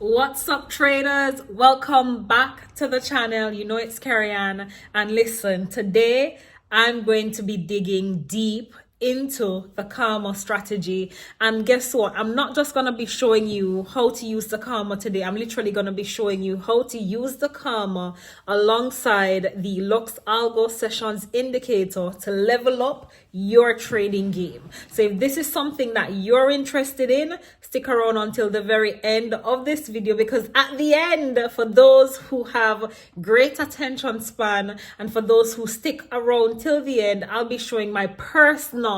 What's up, traders? Welcome back to the channel. You know it's Karianne, and listen, today I'm going to be digging deep into the karma strategy. And guess what? I'm not just going to be showing you how to use the karma today. I'm literally going to be showing you how to use the karma alongside the LuxAlgo Sessions indicator to level up your trading game. So if this is something that you're interested in, stick around until the very end of this video, because at the end, for those who have great attention span and for those who stick around till the end, I'll be showing my personal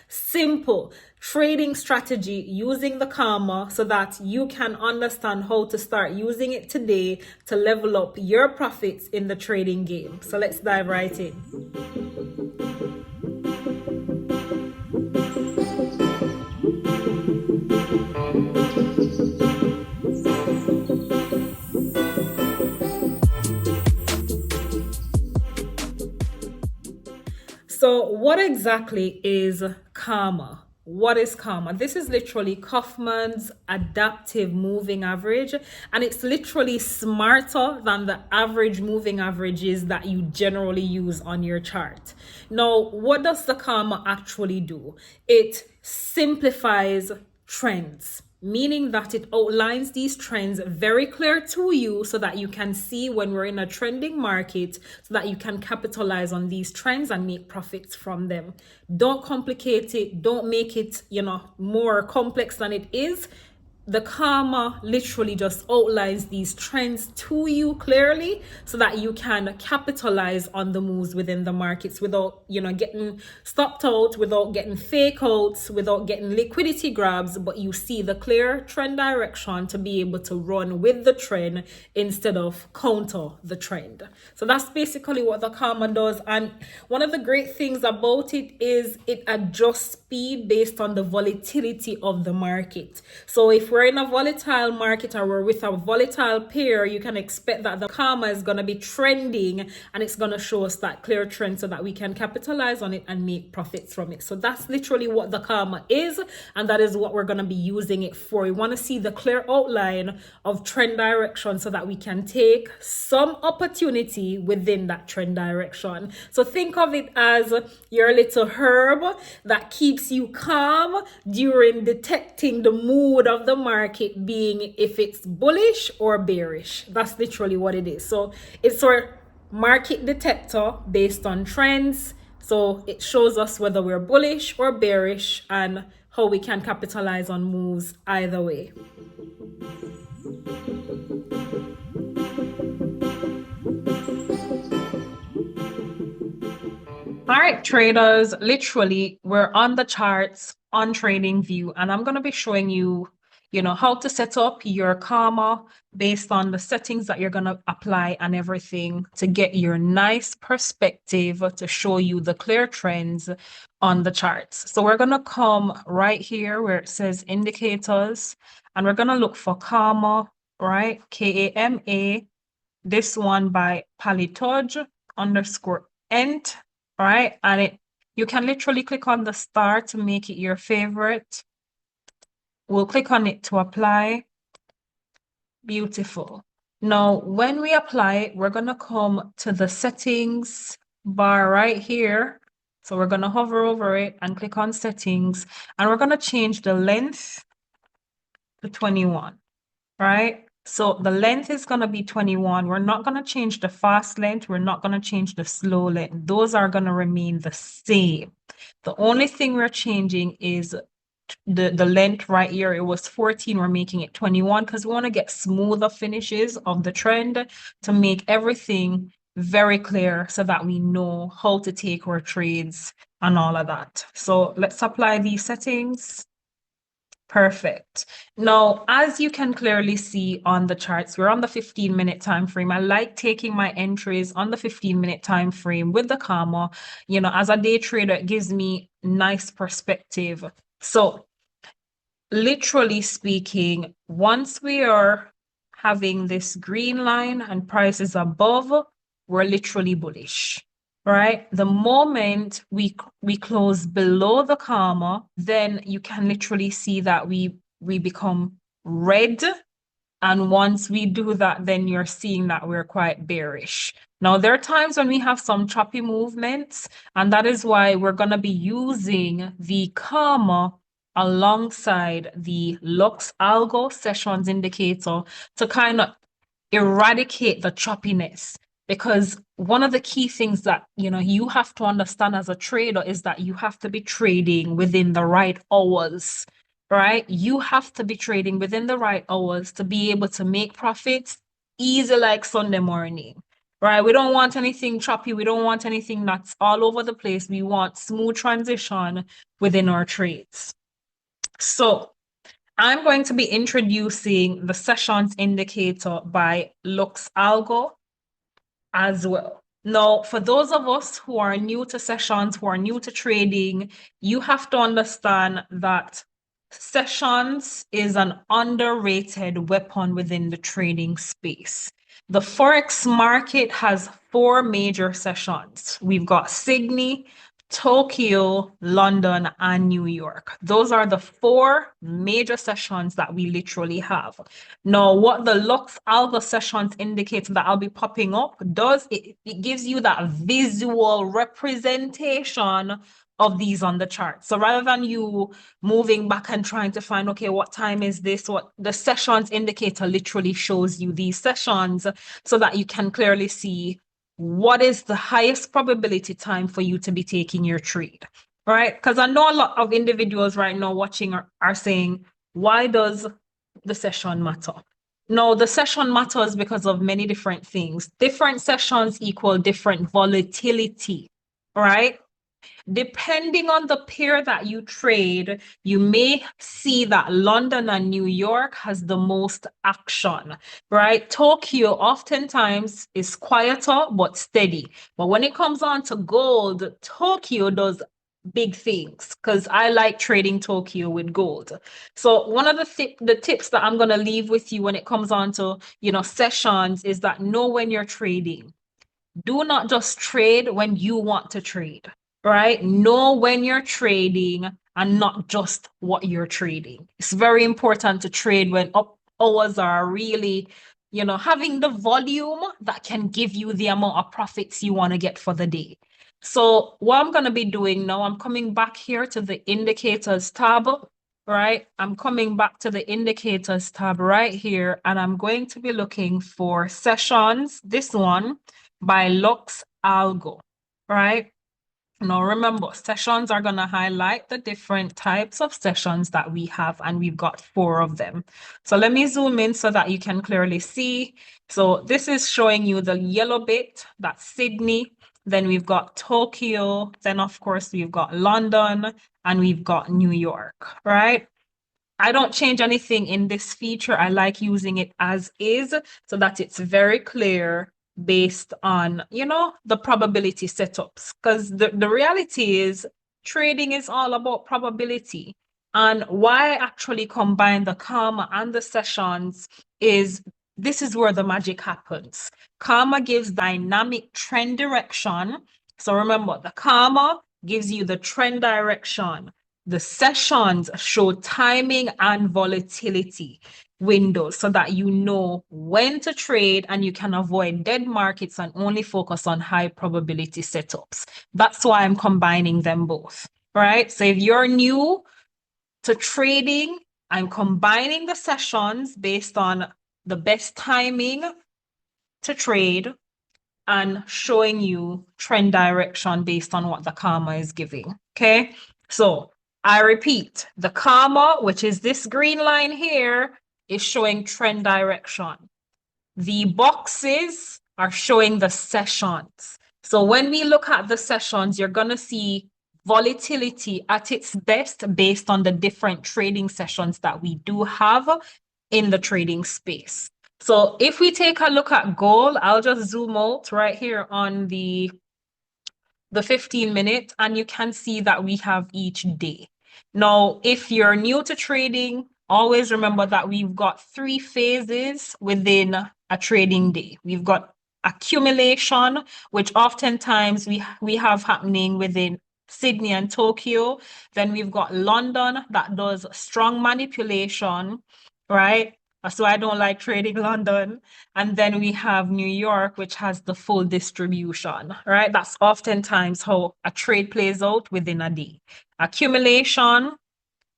simple trading strategy using the karma so that you can understand how to start using it today to level up your profits in the trading game. So let's dive right in. So what exactly is karma? What is karma? This is literally Kaufman's adaptive moving average, and it's literally smarter than the average moving averages that you generally use on your chart. Now, what does the karma actually do? It simplifies trends, meaning that it outlines these trends very clear to you so that you can see when we're in a trending market, so that you can capitalize on these trends and make profits from them. Don't complicate it. Don't make it, more complex than it is. The karma literally just outlines these trends to you clearly so that you can capitalize on the moves within the markets without, getting stopped out, without getting fake outs, without getting liquidity grabs, but you see the clear trend direction to be able to run with the trend instead of counter the trend. So that's basically what the karma does. And one of the great things about it is it adjusts speed based on the volatility of the market. So if we're in a volatile market or we're with a volatile pair, you can expect that the karma is going to be trending and it's going to show us that clear trend so that we can capitalize on it and make profits from it. So that's literally what the karma is, and that is what we're going to be using it for. We want to see the clear outline of trend direction so that we can take some opportunity within that trend direction. So think of it as your little herb that keeps you calm during detecting the mood of the market, being if it's bullish or bearish. That's literally what it is. So it's our market detector based on trends. So it shows us whether we're bullish or bearish and how we can capitalize on moves either way. All right, traders, literally, we're on the charts on TradingView, and I'm going to be showing you, how to set up your karma based on the settings that you're going to apply and everything to get your nice perspective to show you the clear trends on the charts. So we're going to come right here where it says indicators, and we're going to look for karma, right? KAMA, this one by Palitoj_ent. Right, and you can literally click on the star to make it your favorite. We'll click on it to apply. Beautiful. Now, when we apply it, we're going to come to the settings bar right here. So we're going to hover over it and click on settings, and we're going to change the length to 21, right? So the length is going to be 21. We're not going to change the fast length. We're not going to change the slow length. Those are going to remain the same. The only thing we're changing is the length right here. It was 14. We're making it 21 because we want to get smoother finishes of the trend to make everything very clear so that we know how to take our trades and all of that. So let's apply these settings. Perfect. Now, as you can clearly see on the charts, we're on the 15-minute time frame. I like taking my entries on the 15-minute time frame with the karma. As a day trader, it gives me nice perspective. So, literally speaking, once we are having this green line and prices above, we're literally bullish. Right? The moment we close below the karma, then you can literally see that we become red, And once we do that, then you're seeing that we're quite bearish. Now, there are times when we have some choppy movements, and that is why we're going to be using the comma alongside the LuxAlgo Sessions indicator to kind of eradicate the choppiness. Because one of the key things that you have to understand as a trader is that you have to be trading within the right hours, right? You have to be trading within the right hours to be able to make profits easy like Sunday morning, right? We don't want anything choppy. We don't want anything that's all over the place. We want smooth transition within our trades. So I'm going to be introducing the sessions indicator by LuxAlgo as well. Now, for those of us who are new to sessions, who are new to trading, you have to understand that sessions is an underrated weapon within the trading space. The Forex market has four major sessions. We've got Sydney, Tokyo, London, and New York. Those are the four major sessions that we literally have. Now, what the LuxAlgo Sessions indicator that I'll be popping up does, it gives you that visual representation of these on the chart. So rather than you moving back and trying to find, okay, what time is this? What the sessions indicator literally shows you these sessions so that you can clearly see what is the highest probability time for you to be taking your trade, right? Because I know a lot of individuals right now watching are saying, why does the session matter? No, the session matters because of many different things. Different sessions equal different volatility, right? Depending on the pair that you trade, you may see that London and New York has the most action, right? Tokyo oftentimes is quieter but steady. But when it comes on to gold, Tokyo does big things because I like trading Tokyo with gold. So one of the tips that I'm going to leave with you when it comes on to, sessions is that know when you're trading. Do not just trade when you want to trade, right? Know when you're trading and not just what you're trading. It's very important to trade when up hours are really, having the volume that can give you the amount of profits you want to get for the day. So what I'm going to be doing now, I'm coming back here to the indicators tab, right? I'm coming back to the indicators tab right here, and I'm going to be looking for sessions, this one, by LuxAlgo, right? Now remember, sessions are going to highlight the different types of sessions that we have, and we've got four of them. So let me zoom in so that you can clearly see. So this is showing you the yellow bit, that's Sydney. Then we've got Tokyo. Then, of course, we've got London, and we've got New York, right? I don't change anything in this feature. I like using it as is so that it's very clear based on, the probability setups. Because the reality is trading is all about probability. And why I actually combine the karma and the sessions is this is where the magic happens. Karma gives dynamic trend direction. So remember, the karma gives you the trend direction. The sessions show timing and volatility windows so that you know when to trade and you can avoid dead markets and only focus on high probability setups. That's why I'm combining them both, right? So if you're new to trading, I'm combining the sessions based on the best timing to trade and showing you trend direction based on what the karma is giving. Okay, so I repeat, the karma, which is this green line here, is showing trend direction. The boxes are showing the sessions. So when we look at the sessions, you're going to see volatility at its best based on the different trading sessions that we do have in the trading space. So if we take a look at gold, I'll just zoom out right here on the 15-minute, and you can see that we have each day. Now, if you're new to trading, always remember that we've got three phases within a trading day. We've got accumulation, which oftentimes we have happening within Sydney and Tokyo. Then we've got London that does strong manipulation, right? So I don't like trading London. And then we have New York, which has the full distribution, right? That's oftentimes how a trade plays out within a day. Accumulation,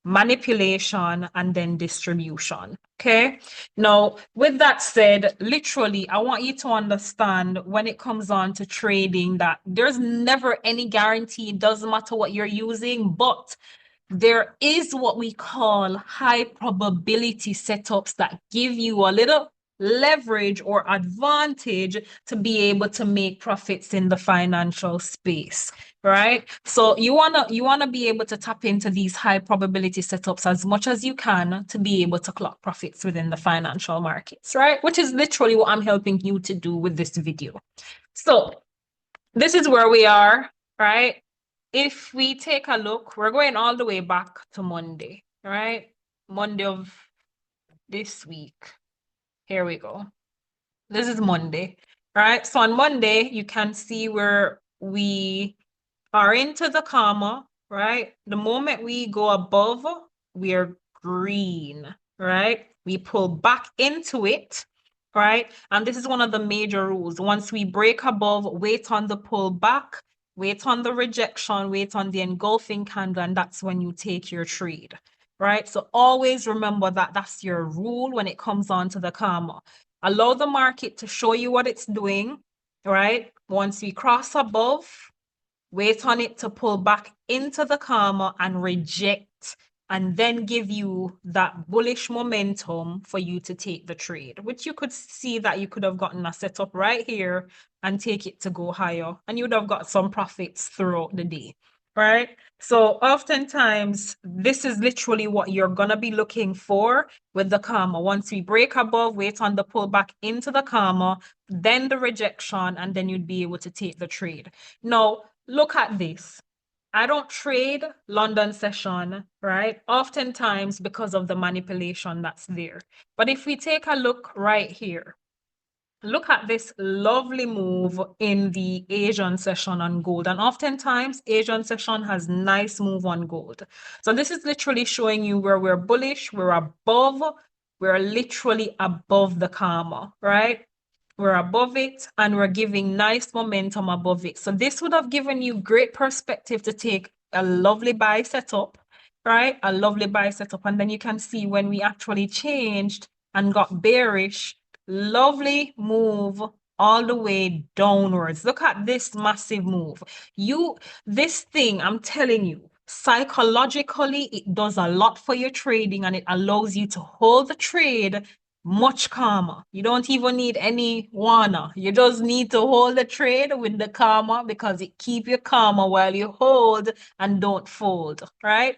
manipulation, and then distribution. Okay. Now, with that said, literally, I want you to understand when it comes on to trading that there's never any guarantee. It doesn't matter what you're using, but there is what we call high probability setups that give you a little leverage or advantage to be able to make profits in the financial space, right? So you wanna be able to tap into these high probability setups as much as you can to be able to clock profits within the financial markets, right? Which is literally what I'm helping you to do with this video. So this is where we are, right? If we take a look, we're going all the way back to Monday, right? Monday of this week. Here we go. This is Monday, right? So on Monday, you can see where we are into the comma, right? The moment we go above, we are green, right? We pull back into it, right? And this is one of the major rules. Once we break above, wait on the pull back, wait on the rejection, wait on the engulfing candle, and that's when you take your trade, right? So always remember that that's your rule when it comes on to the comma. Allow the market to show you what it's doing, right? Once we cross above, wait on it to pull back into the comma and reject, and then give you that bullish momentum for you to take the trade, which you could see that you could have gotten a setup right here and take it to go higher, and you would have got some profits throughout the day, right? So oftentimes, this is literally what you're going to be looking for with the comma. Once we break above, wait on the pullback into the comma, then the rejection, and then you'd be able to take the trade. Now, look at this. I don't trade London session, right? Oftentimes because of the manipulation that's there. But if we take a look right here, look at this lovely move in the Asian session on gold. And oftentimes, Asian session has nice move on gold. So this is literally showing you where we're bullish, we're literally above the comma, right? We're above it and we're giving nice momentum above it. So this would have given you great perspective to take a lovely buy setup, right? A lovely buy setup. And then you can see when we actually changed and got bearish, lovely move all the way downwards. Look at this massive move. This thing, I'm telling you, psychologically, it does a lot for your trading and it allows you to hold the trade much calmer. You don't even need any warner. You just need to hold the trade with the calmer because it keep you calmer while you hold and don't fold, right?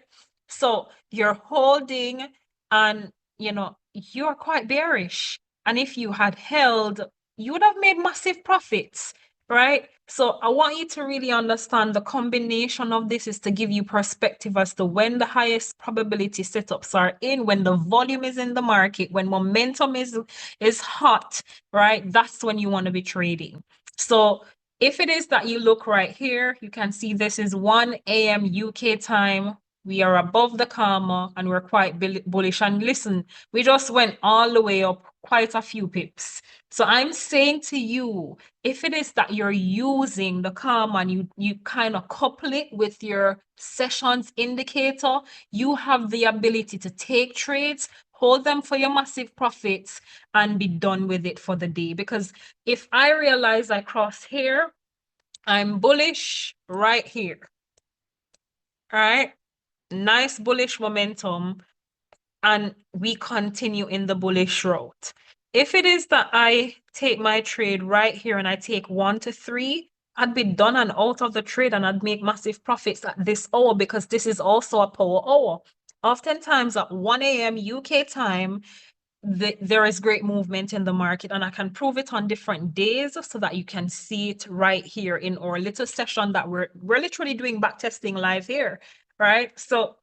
So you're holding and, you're quite bearish. And if you had held, you would have made massive profits, right? So I want you to really understand the combination of this is to give you perspective as to when the highest probability setups are in, when the volume is in the market, when momentum is hot, right? That's when you want to be trading. So if it is that you look right here, you can see this is 1 a.m. UK time. We are above the comma and we're quite bullish. And listen, we just went all the way up quite a few pips. So I'm saying to you, if it is that you're using the comma and you kind of couple it with your sessions indicator, you have the ability to take trades, hold them for your massive profits, and be done with it for the day. Because if I realize I cross here, I'm bullish right here. All right. Nice bullish momentum, and we continue in the bullish route. If it is that I take my trade right here and I take 1 to 3, I'd be done and out of the trade and I'd make massive profits at this hour because this is also a power hour. Oftentimes at 1 a.m. UK time, there is great movement in the market, and I can prove it on different days so that you can see it right here in our little session that we're literally doing back testing live here, right? So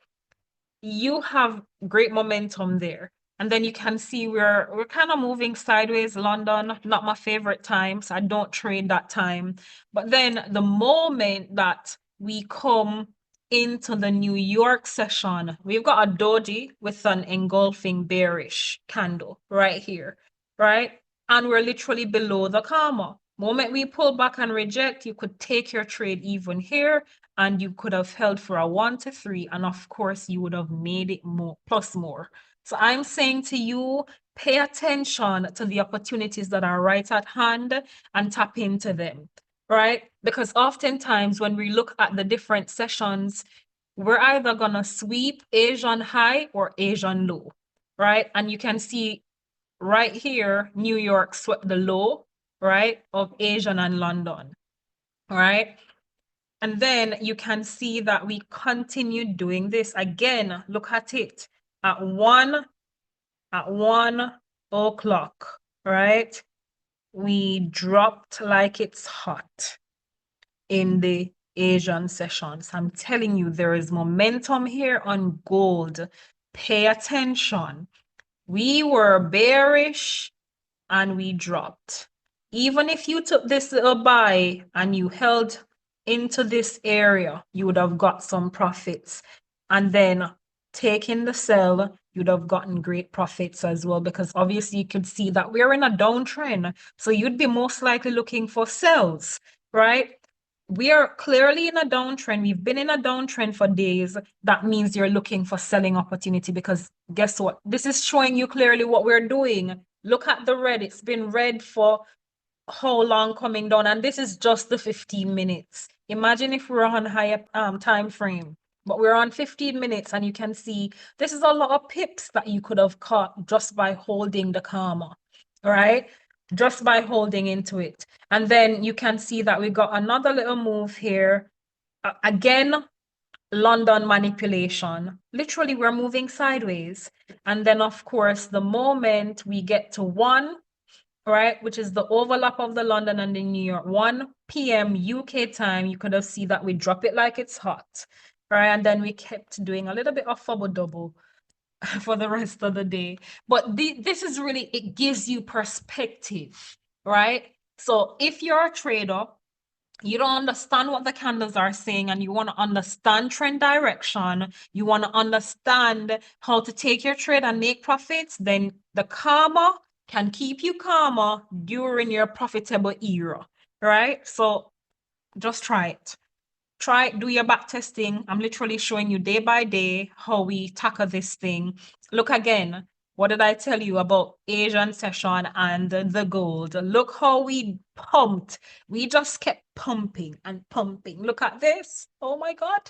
you have great momentum there. And then you can see we're kind of moving sideways. London, not my favorite time, so I don't trade that time. But then the moment that we come into the New York session, we've got a doji with an engulfing bearish candle right here, right? And we're literally below the comma. Moment we pull back and reject, you could take your trade even here, and you could have held for a 1 to 3, and of course you would have made it more plus more. So I'm saying to you, pay attention to the opportunities that are right at hand and tap into them, right? Because oftentimes when we look at the different sessions, we're either gonna sweep Asian high or Asian low, right? And you can see right here, New York swept the low, right, of Asian and London, right? And then you can see that we continue doing this. Again, look at it at 1 o'clock, right? We dropped like it's hot in the Asian sessions. I'm telling you, there is momentum here on gold. Pay attention. We were bearish and we dropped. Even if you took this little buy and you held into this area, you would have got some profits. And then taking the sell, you'd have gotten great profits as well, because obviously you could see that we're in a downtrend. So you'd be most likely looking for sells, right? We are clearly in a downtrend. We've been in a downtrend for days. That means you're looking for selling opportunity, because guess what? This is showing you clearly what we're doing. Look at the red. It's been red for how long coming down, and this is just the 15 minutes. Imagine if we're on higher time frame, but we're on 15 minutes, and you can see this is a lot of pips that you could have caught just by holding the karma, right? Just by holding into it. And then you can see that we got another little move here. Again, London manipulation. Literally, we're moving sideways. And then, of course, the moment we get to 1, right, which is the overlap of the London and the New York, 1 p.m. UK time, you could have seen that we drop it like it's hot, right? And then we kept doing a little bit of fubble double for the rest of the day. But this is really, it gives you perspective, right? So if you're a trader, you don't understand what the candles are saying, and you want to understand trend direction, you want to understand how to take your trade and make profits, then the karma can keep you calmer during your profitable era, right? So just try it. Do your back testing. I'm literally showing you day by day how we tackle this thing. Look again. What did I tell you about Asian session and the gold? Look how we pumped. We just kept pumping and pumping. Look at this. Oh my God.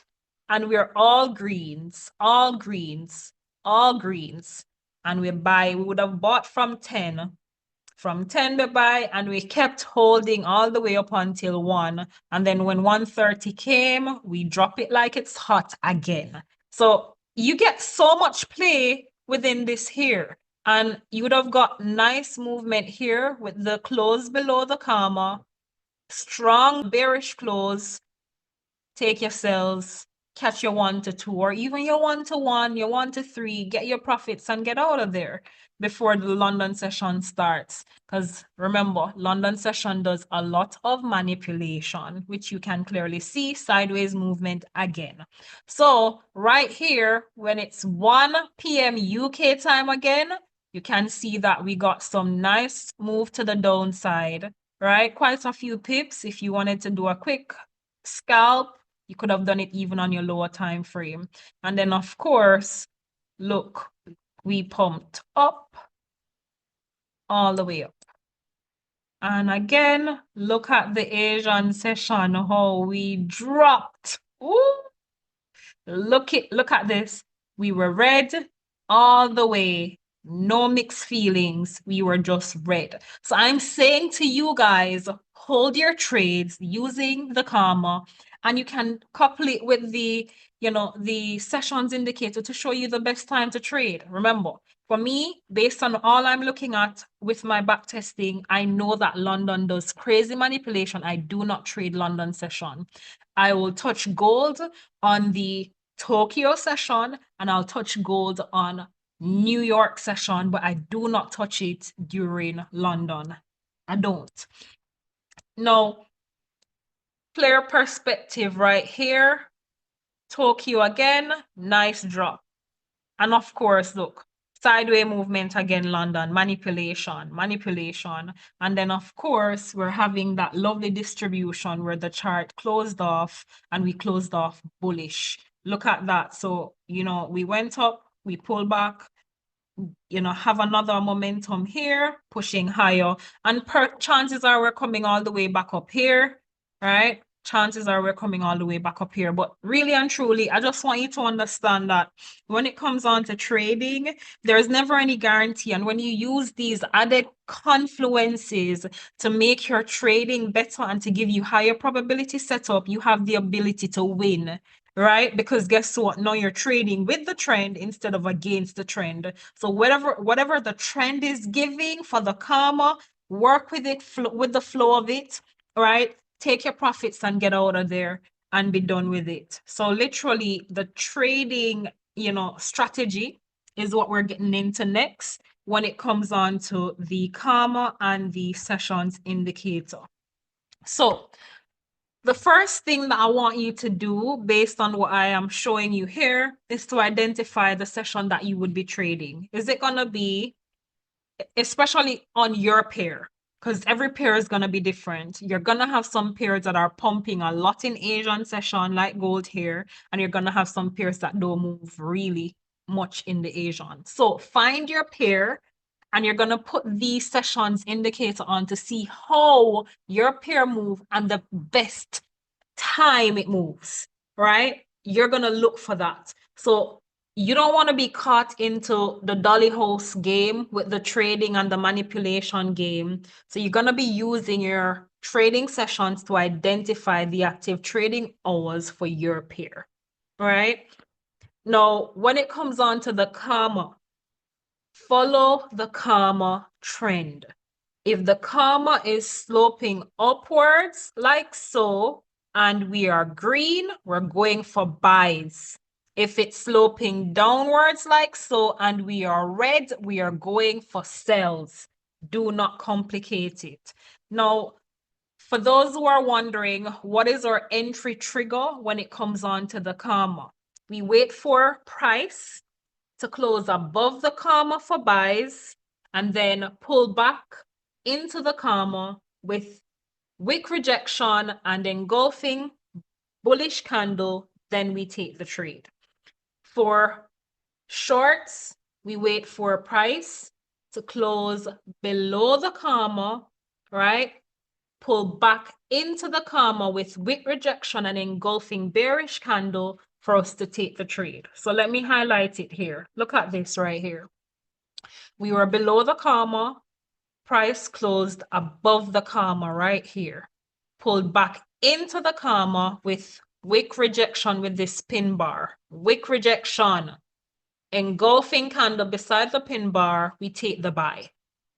And we're all greens, all greens, all greens. And we would have bought from 10 we buy, and we kept holding all the way up until 1. And then when 1:30 came, we drop it like it's hot again. So you get so much play within this here. And you would have got nice movement here with the close below the comma, strong bearish close, take your sells, catch your 1 to 2, or even your 1 to 1, your 1 to 3, get your profits and get out of there before the London session starts. Because remember, London session does a lot of manipulation, which you can clearly see, sideways movement again. So right here, when it's 1 p.m. UK time again, you can see that we got some nice move to the downside, right? Quite a few pips. If you wanted to do a quick scalp, you could have done it even on your lower time frame. And then, of course, look, we pumped up all the way up. And again, look at the Asian session, how we dropped. Ooh. Look at this. We were red all the way. No mixed feelings. We were just red. So I'm saying to you guys, hold your trades using the karma, and you can couple it with the, the sessions indicator to show you the best time to trade. Remember, for me, based on all I'm looking at with my back testing, I know that London does crazy manipulation. I do not trade London session. I will touch gold on the Tokyo session, and I'll touch gold on New York session, but I do not touch it during London. I don't. Now, clear perspective right here. Tokyo again, nice drop. And of course, look, sideways movement again, London, manipulation. And then, of course, we're having that lovely distribution where the chart closed off and we closed off bullish. Look at that. So, we went up, we pulled back, have another momentum here, pushing higher. And chances are we're coming all the way back up here, right? Chances are we're coming all the way back up here. But really and truly, I just want you to understand that when it comes on to trading, there's never any guarantee. And when you use these added confluences to make your trading better and to give you higher probability setup, you have the ability to win. Right? Because guess what? Now you're trading with the trend instead of against the trend. So whatever the trend is giving for the karma, work with it, with the flow of it, right? Take your profits and get out of there and be done with it. So literally the trading, strategy is what we're getting into next when it comes on to the karma and the sessions indicator. So the first thing that I want you to do based on what I am showing you here is to identify the session that you would be trading. Is it going to be, especially on your pair, because every pair is going to be different. You're going to have some pairs that are pumping a lot in Asian session like gold here, and you're going to have some pairs that don't move really much in the Asian. So find your pair and you're going to put the sessions indicator on to see how your pair move and the best time it moves, right? You're going to look for that. So you don't want to be caught into the dolly house game with the trading and the manipulation game. So you're going to be using your trading sessions to identify the active trading hours for your pair, right? Now, when it comes on to the karma, follow the karma trend. If the karma is sloping upwards like so, and we are green, we're going for buys. If it's sloping downwards like so, and we are red, we are going for sells. Do not complicate it. Now, for those who are wondering, what is our entry trigger when it comes on to the karma? We wait for price to close above the karma for buys and then pull back into the karma with wick rejection and engulfing bullish candle, then we take the trade. For shorts, we wait for a price to close below the karma, right? Pull back into the karma with wick rejection and engulfing bearish candle for us to take the trade. So let me highlight it here. Look at this right here. We were below the karma, price closed above the karma right here. Pulled back into the karma with wick rejection with this pin bar. Wick rejection, engulfing candle beside the pin bar, we take the buy,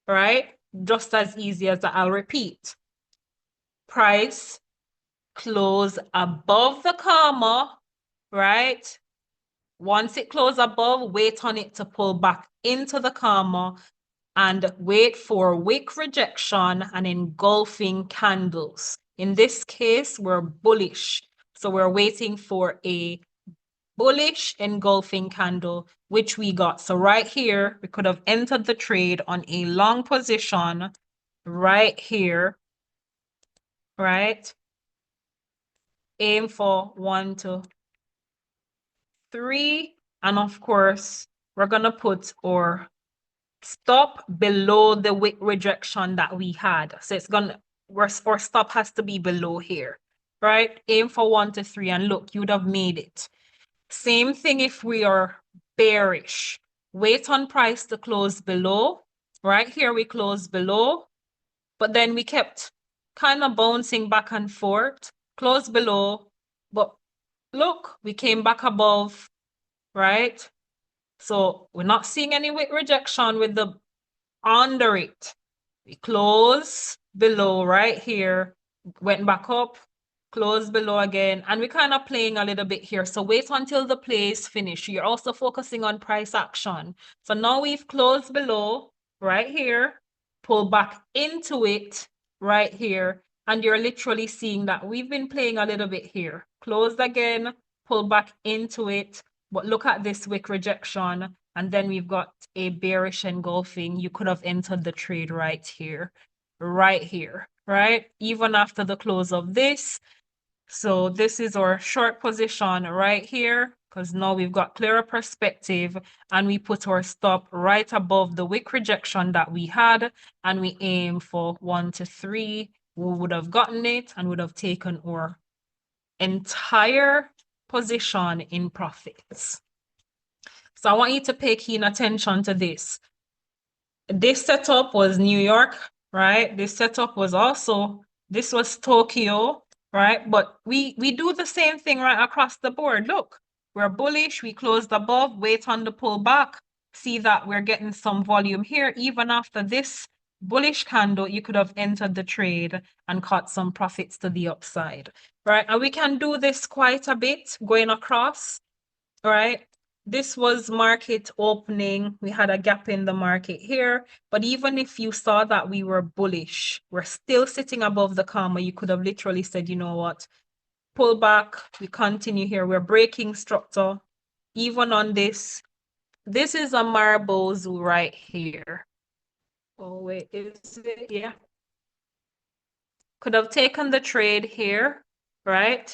right? Just as easy as that. I'll repeat. Price close above the karma, right? Once it closes above, wait on it to pull back into the karma and wait for wick rejection and engulfing candles. In this case, we're bullish. So we're waiting for a bullish engulfing candle, which we got. So right here, we could have entered the trade on a long position right here, right? Aim for 1, 2, 3. And of course, we're going to put our stop below the wick rejection that we had. So it's going to, our stop has to be below here, right? Aim for 1 to 3 and look, you'd have made it. Same thing if we are bearish. Wait on price to close below. Right here we closed below, but then we kept kind of bouncing back and forth, close below, but look, we came back above, right? So we're not seeing any wick rejection with the under it. We close below right here, went back up, close below again, and we're kind of playing a little bit here. So wait until the play is finished. You're also focusing on price action. So now we've closed below right here, pull back into it right here, and you're literally seeing that we've been playing a little bit here. Closed again, pull back into it, but look at this wick rejection, and then we've got a bearish engulfing. You could have entered the trade right here, right? Even after the close of this. So this is our short position right here, because now we've got clearer perspective, and we put our stop right above the wick rejection that we had, and we aim for 1 to 3. We would have gotten it and would have taken our entire position in profits. So I want you to pay keen attention to this. This setup was New York, right? This setup was also, this was Tokyo, right? But we do the same thing right across the board. Look, we're bullish, we closed above, wait on the pullback, see that we're getting some volume here. Even after this bullish candle, you could have entered the trade and caught some profits to the upside, right? And we can do this quite a bit going across, right? This was market opening. We had a gap in the market here, but even if you saw that we were bullish, we're still sitting above the comma. You could have literally said, you know what, pull back, we continue here. We're breaking structure. Even on this, this is a marbles right here. Oh, wait, is it? Yeah. Could have taken the trade here, right?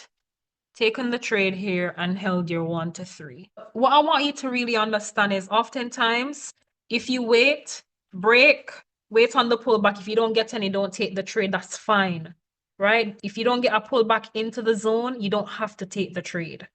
Taken the trade here and held your 1 to 3. What I want you to really understand is oftentimes, if you wait, break, wait on the pullback. If you don't get any, don't take the trade. That's fine, right? If you don't get a pullback into the zone, you don't have to take the trade,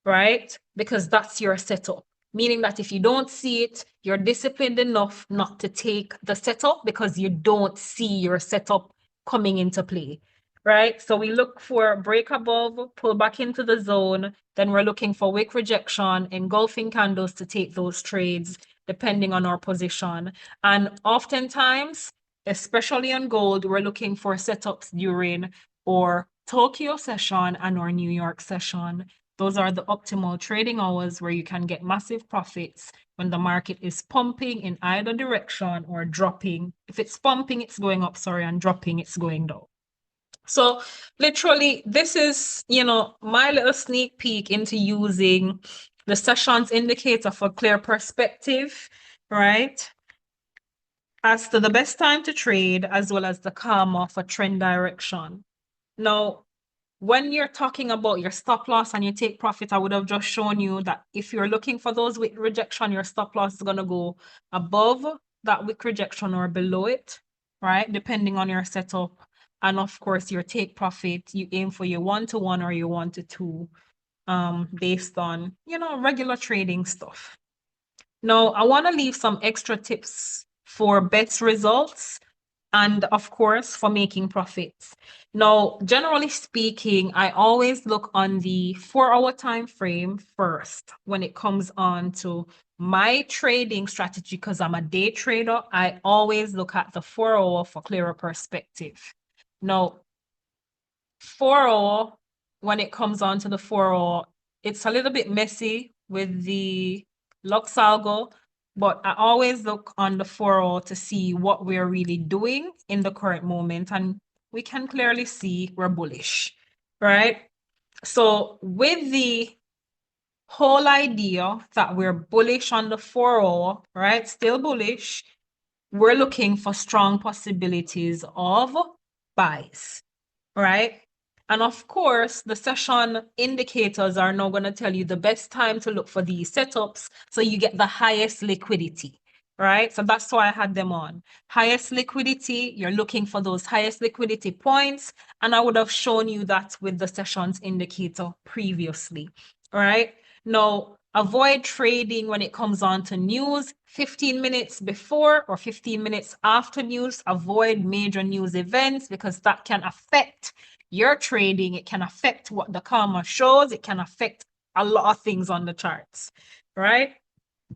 right? Because that's your setup. Meaning that if you don't see it, you're disciplined enough not to take the setup because you don't see your setup coming into play, right? So we look for break above, pull back into the zone. Then we're looking for wick rejection, engulfing candles to take those trades, depending on our position. And oftentimes, especially on gold, we're looking for setups during our Tokyo session and our New York session. Those are the optimal trading hours where you can get massive profits when the market is pumping in either direction or dropping. If it's pumping, it's going up, sorry, and dropping, it's going down. So literally, this is, my little sneak peek into using the sessions indicator for clear perspective, right? As to the best time to trade, as well as the karma for trend direction. Now, when you're talking about your stop loss and you take profit, I would have just shown you that if you're looking for those wick rejection, your stop loss is going to go above that wick rejection or below it, right? Depending on your setup. And of course, your take profit, you aim for your 1 to 1 or your 1 to 2, based on, regular trading stuff. Now, I want to leave some extra tips for best results and of course for making profits. Now, generally speaking, I always look on the 4-hour time frame first when it comes on to my trading strategy, because I'm a day trader. I always look at the 4-hour for clearer perspective. Now, 4-hour, when it comes on to the 4-hour, it's a little bit messy with the LuxAlgo, but I always look on the 4-hour to see what we're really doing in the current moment, and we can clearly see we're bullish, right? So with the whole idea that we're bullish on the 4-hour, right? Still bullish, we're looking for strong possibilities of buys, right? And of course, the session indicators are now going to tell you the best time to look for these setups so you get the highest liquidity, right? So that's why I had them on. Highest liquidity, you're looking for those highest liquidity points. And I would have shown you that with the sessions indicator previously, right? Now, avoid trading when it comes on to news 15 minutes before or 15 minutes after news. Avoid major news events because that can affect your trading. It can affect what the karma shows. It can affect a lot of things on the charts, right?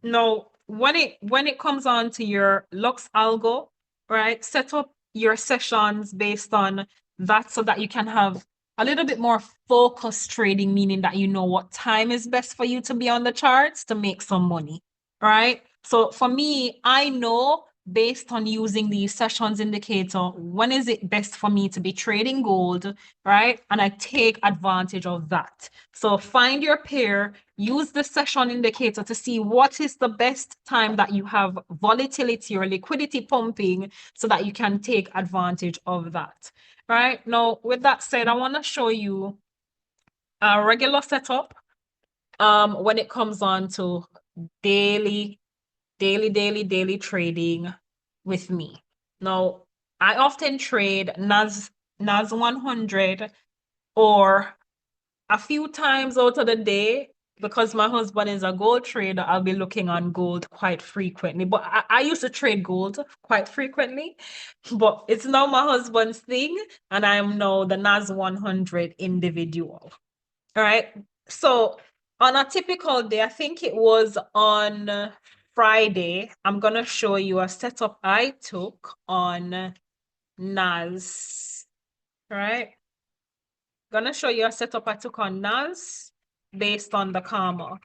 Now, when it comes on to your LuxAlgo, right, set up your sessions based on that so that you can have a little bit more focused trading, meaning that you know what time is best for you to be on the charts to make some money, right? So for me, I know based on using the sessions indicator, when is it best for me to be trading gold, right? And I take advantage of that. So find your pair, use the session indicator to see what is the best time that you have volatility or liquidity pumping so that you can take advantage of that, right? Now, with that said, I want to show you a regular setup when it comes on to daily trading with me. Now, I often trade NAS 100 or a few times out of the day. Because my husband is a gold trader, I'll be looking on gold quite frequently. But I used to trade gold quite frequently, but it's now my husband's thing, and I'm now the NAS 100 individual. All right. So on a typical day, I think it was on Friday, I'm going to show you a setup I took on NAS. All right. Going to show you a setup I took on NAS based on the Karma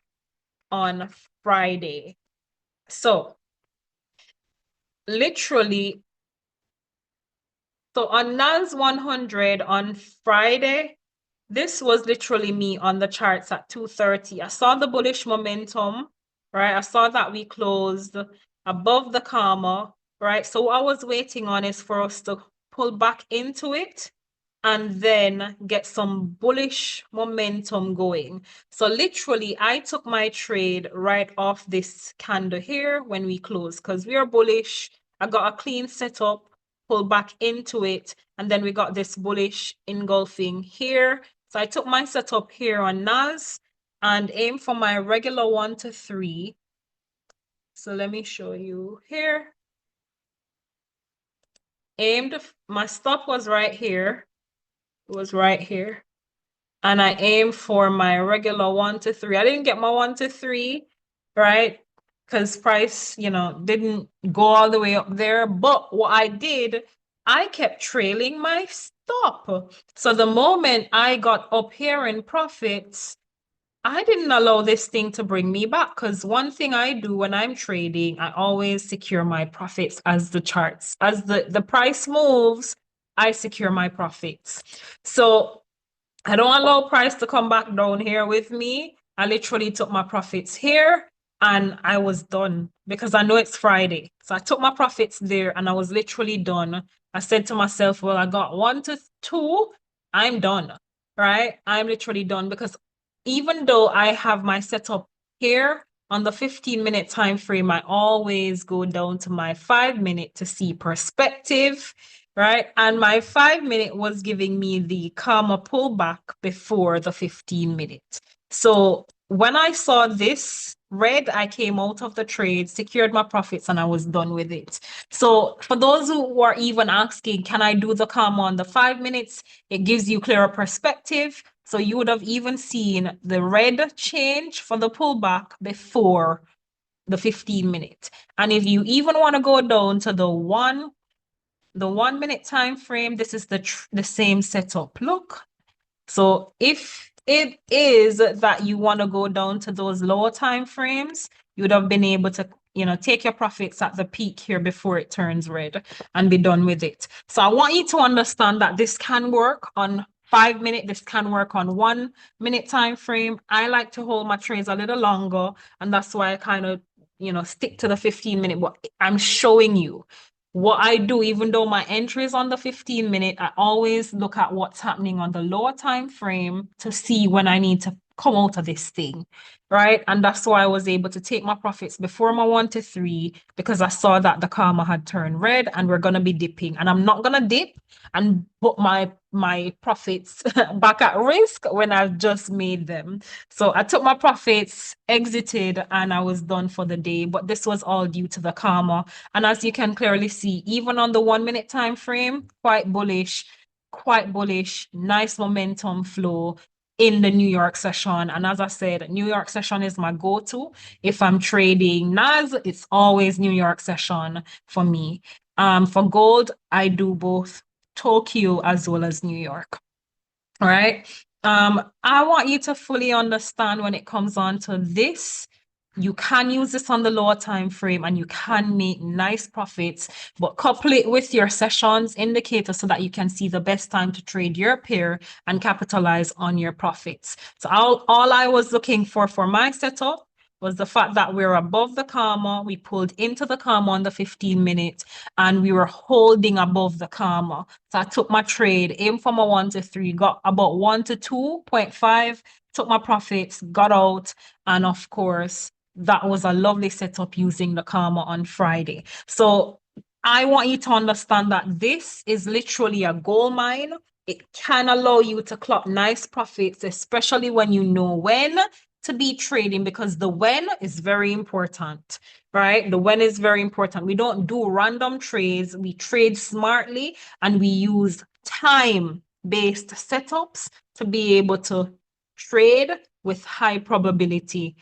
on Friday. So literally, so on NAS 100 on Friday, this was literally me on the charts at 2:30. I saw the bullish momentum, right? I saw that we closed above the Karma, right? So what I was waiting on is for us to pull back into it and then get some bullish momentum going. So literally, I took my trade right off this candle here when we closed because we are bullish. I got a clean setup, pull back into it, and then we got this bullish engulfing here. So I took my setup here on NAS and aim for my regular 1 to 3. So let me show you here. My stop was right here. It was right here. And I aim for my regular 1 to 3. I didn't get my 1 to 3, right? Because price, didn't go all the way up there. But what I did, I kept trailing my stop. So the moment I got up here in profits, I didn't allow this thing to bring me back because one thing I do when I'm trading, I always secure my profits as the charts, as the price moves, I secure my profits. So I don't allow price to come back down here with me. I literally took my profits here and I was done because I know it's Friday. So I took my profits there and I was literally done. I said to myself, well, I got 1 to 2, I'm done, right? I'm literally done because even though I have my setup here on the 15-minute time frame, I always go down to my 5-minute to see perspective, right? And my 5-minute was giving me the Karma pullback before the 15-minute. So when I saw this red, I came out of the trade, secured my profits, and I was done with it. So for those who are even asking, can I do the Karma on the 5 minutes? It gives you clearer perspective. So you would have even seen the red change for the pullback before the 15-minute. And if you even want to go down to the 1-minute time frame, this is the same setup. Look. So if it is that you want to go down to those lower time frames, you would have been able to, take your profits at the peak here before it turns red and be done with it. So I want you to understand that this can work on 5-minute, this can work on 1-minute time frame. I like to hold my trades a little longer, and that's why I kind of, stick to the 15-minute. But I'm showing you what I do, even though my entry is on the 15-minute, I always look at what's happening on the lower time frame to see when I need to come out of this thing, right? And that's why I was able to take my profits before my 1 to 3 because I saw that the Karma had turned red and we're going to be dipping. And I'm not going to dip and put my profits back at risk when I've just made them. So I took my profits, exited, and I was done for the day. But this was all due to the Karma. And as you can clearly see, even on the 1-minute time frame, quite bullish, nice momentum flow in the New York session. And as I said, New York session is my go-to. If I'm trading NAS, it's always New York session for me. For gold, I do both Tokyo as well as New York. All right. I want you to fully understand when it comes on to this. You can use this on the lower time frame and you can make nice profits, but couple it with your sessions indicator so that you can see the best time to trade your pair and capitalize on your profits. So all I was looking for my setup was the fact that we're above the comma. We pulled into the comma on the 15-minute and we were holding above the comma. So I took my trade, aimed from a 1 to 3, got about 1 to 2.5, took my profits, got out, and of course, that was a lovely setup using the comma on Friday. So I want you to understand that this is literally a gold mine. It can allow you to clock nice profits, especially when you know when to be trading, because the when is very important, right? The when is very important. We don't do random trades. We trade smartly and we use time-based setups to be able to trade with high probability.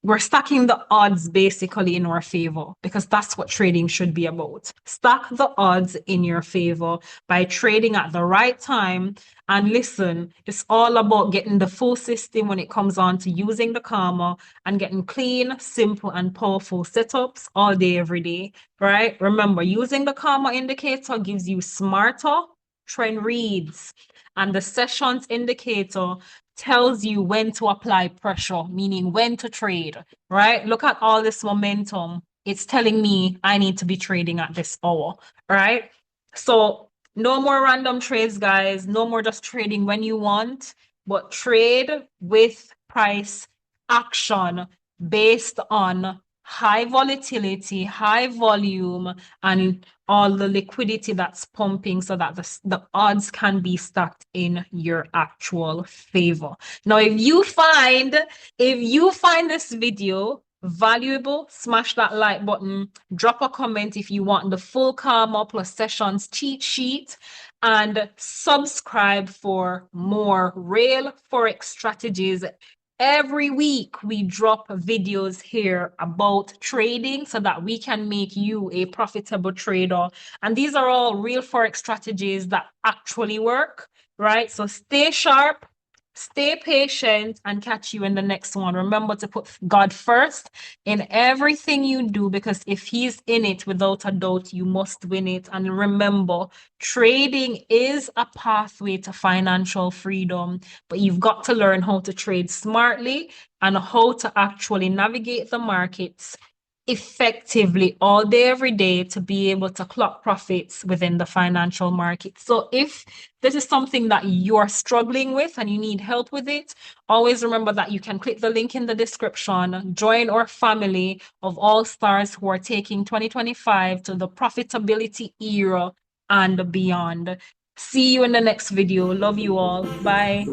We're stacking the odds basically in our favor, because that's what trading should be about. Stack the odds in your favor by trading at the right time. And listen, it's all about getting the full system when it comes on to using the karma and getting clean, simple, and powerful setups all day, every day, right? Remember, using the karma indicator gives you smarter trend reads, and the sessions indicator tells you when to apply pressure, meaning when to trade, right? Look at all this momentum. It's telling me I need to be trading at this hour, right? So no more random trades, guys. No more just trading when you want, but trade with price action based on high volatility, high volume, and all the liquidity that's pumping so that the odds can be stacked in your actual favor. Now, if you find this video valuable, smash that like button, drop a comment if you want the full Karma plus sessions cheat sheet, and subscribe for more real Forex strategies. Every week we drop videos here about trading so that we can make you a profitable trader. And these are all real Forex strategies that actually work, right? So stay sharp, stay patient, and catch you in the next one. Remember to put God first in everything you do, because if he's in it, without a doubt, you must win it. And remember, trading is a pathway to financial freedom, but you've got to learn how to trade smartly and how to actually navigate the markets effectively all day, every day, to be able to clock profits within the financial market. So if this is something that you're struggling with and you need help with it, always remember that you can click the link in the description, join our family of all stars who are taking 2025 to the profitability era and beyond. See you in the next video. Love you all. Bye.